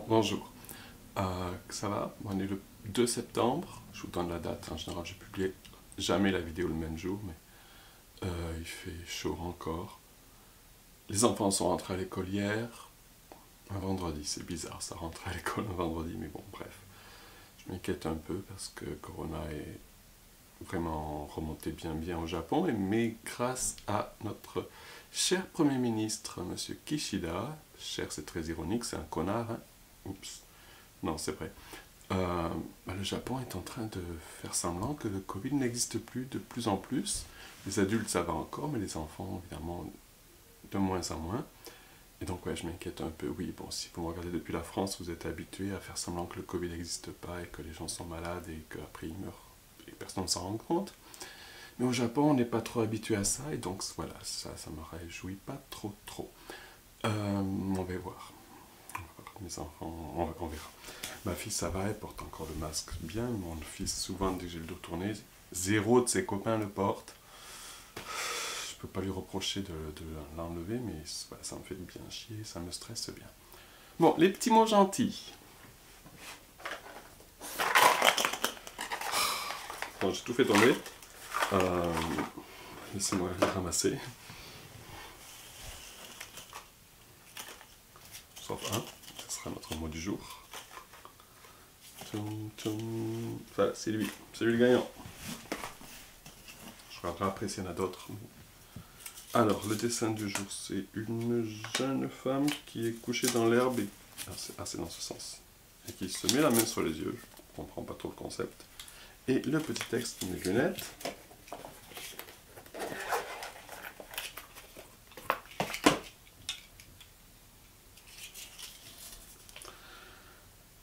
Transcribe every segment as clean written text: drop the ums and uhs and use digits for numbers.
Bonjour. Ça va? On est le 2 septembre. Je vous donne la date. En général, je publie jamais la vidéo le même jour, mais il fait chaud encore. Les enfants sont rentrés à l'école hier. Un vendredi, c'est bizarre, ça rentre à l'école un vendredi, mais bon, bref. Je m'inquiète un peu parce que Corona est vraiment remonté bien au Japon, mais grâce à notre cher Premier ministre, Monsieur Kishida, cher c'est très ironique, c'est un connard, hein? Oups, non c'est vrai, le Japon est en train de faire semblant que le Covid n'existe plus de plus en plus. Les adultes ça va encore, mais les enfants évidemment de moins en moins. Et donc ouais, je m'inquiète un peu. Oui, bon, si vous me regardez depuis la France, vous êtes habitué à faire semblant que le Covid n'existe pas et que les gens sont malades et qu'après ils meurent et personne ne s'en rend compte. Mais au Japon, on n'est pas trop habitué à ça et donc voilà, ça me réjouit pas trop. On va voir. Mes enfants, on verra. Ma fille, ça va, elle porte encore le masque bien. Mon fils, souvent, dès que j'ai le dos tourné, zéro de ses copains le porte. Je peux pas lui reprocher de l'enlever, mais voilà, ça me fait bien chier, ça me stresse bien. Bon, les petits mots gentils. Bon, j'ai tout fait tomber. Laissez-moi les ramasser. Sauf un, ce sera notre mot du jour. Enfin, c'est lui le gagnant. Je regarderai après s'il y en a d'autres. Alors, le dessin du jour, c'est une jeune femme qui est couchée dans l'herbe et... Ah, c'est dans ce sens. Et qui se met la main sur les yeux. Je ne comprends pas trop le concept. Et le petit texte, mes lunettes.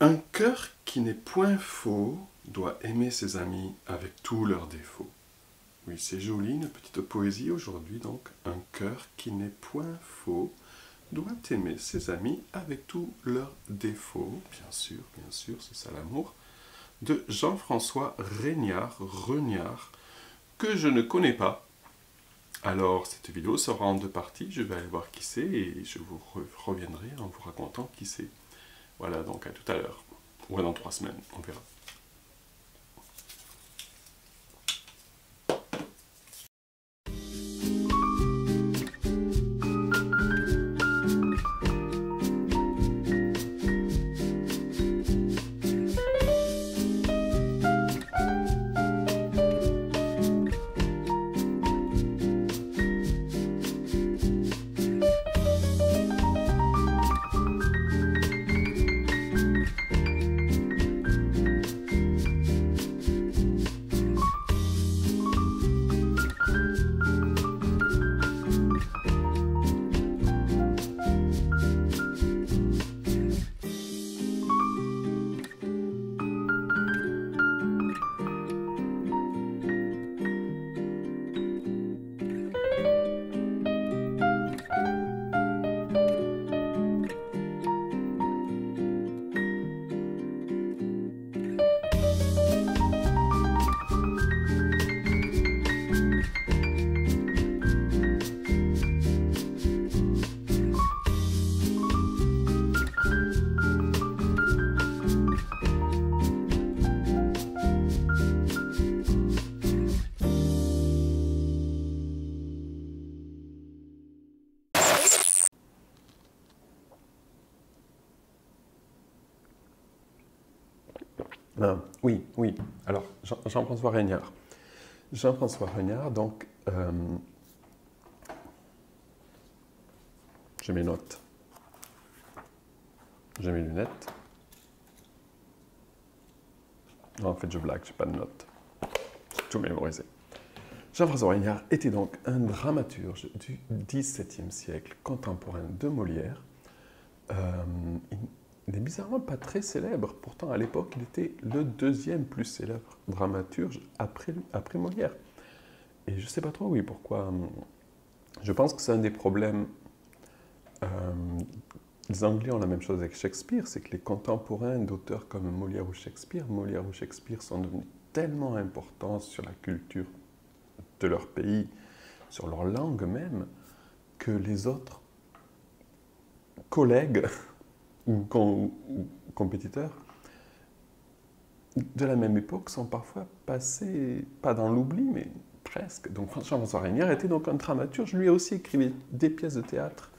Un cœur qui n'est point faux doit aimer ses amis avec tous leurs défauts. Oui, c'est joli, une petite poésie aujourd'hui, donc. Un cœur qui n'est point faux doit aimer ses amis avec tous leurs défauts. Bien sûr, c'est ça l'amour. De Jean-François Regnard, que je ne connais pas. Alors, cette vidéo sera en deux parties. Je vais aller voir qui c'est et je vous reviendrai en vous racontant qui c'est. Voilà, donc à tout à l'heure. Ou dans 3 semaines, on verra. Oui. Alors, Jean-François Regnard. Jean-François Regnard, donc, j'ai mes notes. J'ai mes lunettes. Non, en fait, je blague, j'ai pas de notes. J'ai tout mémorisé. Jean-François Regnard était donc un dramaturge du XVIIe siècle, contemporain de Molière. Il n'est bizarrement pas très célèbre, pourtant à l'époque il était le deuxième plus célèbre dramaturge après Molière. Et je ne sais pas trop, oui, pourquoi. Je pense que c'est un des problèmes. Les Anglais ont la même chose avec Shakespeare, c'est que les contemporains d'auteurs comme Molière ou Shakespeare sont devenus tellement importants sur la culture de leur pays, sur leur langue même, que les autres collègues ou compétiteurs de la même époque sont parfois passés, pas dans l'oubli, mais presque. Donc Jean-François Rénière était donc un dramaturge, lui aussi écrivait des pièces de théâtre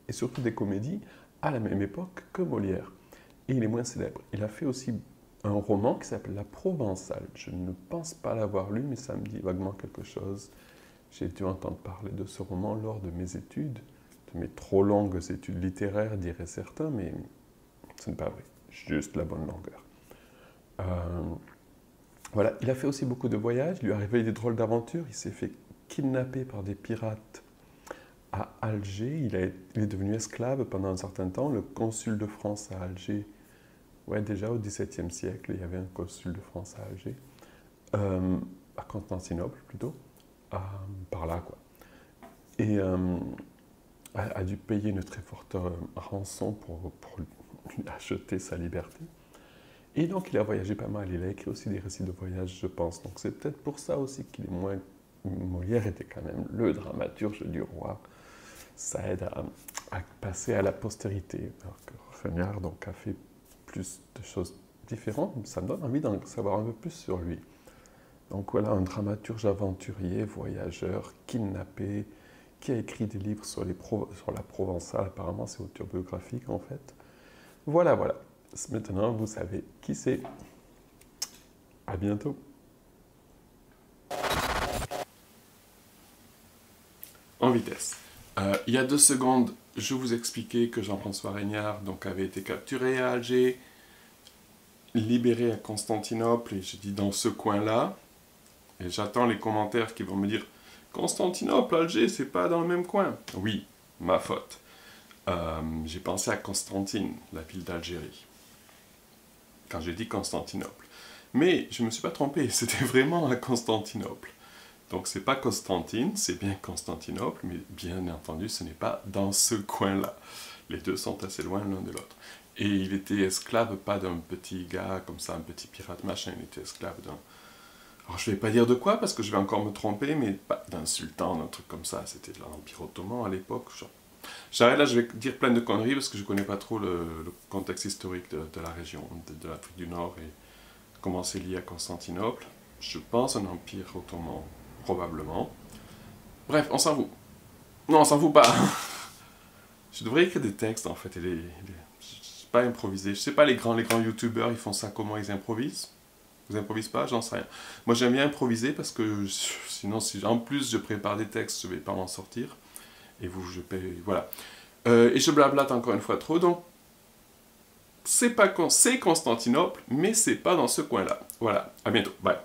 et surtout des comédies à la même époque que Molière. Et il est moins célèbre. Il a fait aussi un roman qui s'appelle La Provençale. Je ne pense pas l'avoir lu, mais ça me dit vaguement quelque chose. J'ai dû entendre parler de ce roman lors de mes études, de mes trop longues études littéraires, diraient certains, mais ce n'est pas vrai. Juste la bonne longueur. Voilà, il a fait aussi beaucoup de voyages, il lui est arrivé des drôles d'aventures, il s'est fait kidnapper par des pirates à Alger, il est devenu esclave pendant un certain temps, le consul de France à Alger, ouais déjà au XVIIe siècle, il y avait un consul de France à Alger, à Constantinople plutôt, par là quoi, et a dû payer une très forte rançon pour lui acheter sa liberté. Et donc, il a voyagé pas mal. Il a écrit aussi des récits de voyage, je pense. Donc, c'est peut-être pour ça aussi qu'il est moins... Molière était quand même le dramaturge du roi. Ça aide à passer à la postérité. Alors que Rénière, donc, a fait plus de choses différentes. Ça me donne envie d'en savoir un peu plus sur lui. Donc, voilà, un dramaturge aventurier, voyageur, kidnappé, qui a écrit des livres sur la Provençale. Apparemment, c'est autobiographique, en fait. Voilà, voilà. Maintenant, vous savez qui c'est. À bientôt. En vitesse. Il y a 2 secondes, je vous expliquais que Jean-François Rénière donc, avait été capturé à Alger, libéré à Constantinople, et je dis dans ce coin-là, et j'attends les commentaires qui vont me dire « Constantinople, Alger, c'est pas dans le même coin ». Oui, ma faute. J'ai pensé à Constantine, la ville d'Algérie, quand j'ai dit Constantinople. Mais je ne me suis pas trompé, c'était vraiment à Constantinople. Donc c'est pas Constantine, c'est bien Constantinople, mais bien entendu ce n'est pas dans ce coin-là. Les deux sont assez loin l'un de l'autre. Et il était esclave pas d'un petit gars comme ça, un petit pirate machin, il était esclave d'un... Alors je vais pas dire de quoi parce que je vais encore me tromper, mais pas d'un sultan, d'un truc comme ça, c'était de l'Empire ottoman à l'époque. J'arrête là, je vais dire plein de conneries parce que je connais pas trop le contexte historique de la région, de l'Afrique du Nord et comment c'est lié à Constantinople. Je pense un empire ottoman, probablement. Bref, on s'en fout. Non, on s'en fout pas. Je devrais écrire des textes en fait. Je sais pas improviser. Je sais pas les grands youtubeurs, ils font ça comment, ils improvisent. Vous improvisez pas, j'en sais rien. Moi j'aime bien improviser parce que sinon si en plus je prépare des textes, je vais pas m'en sortir. Et vous, je paye, voilà. Et je blablate encore une fois trop, donc c'est Constantinople, mais c'est pas dans ce coin-là. Voilà, à bientôt, bye.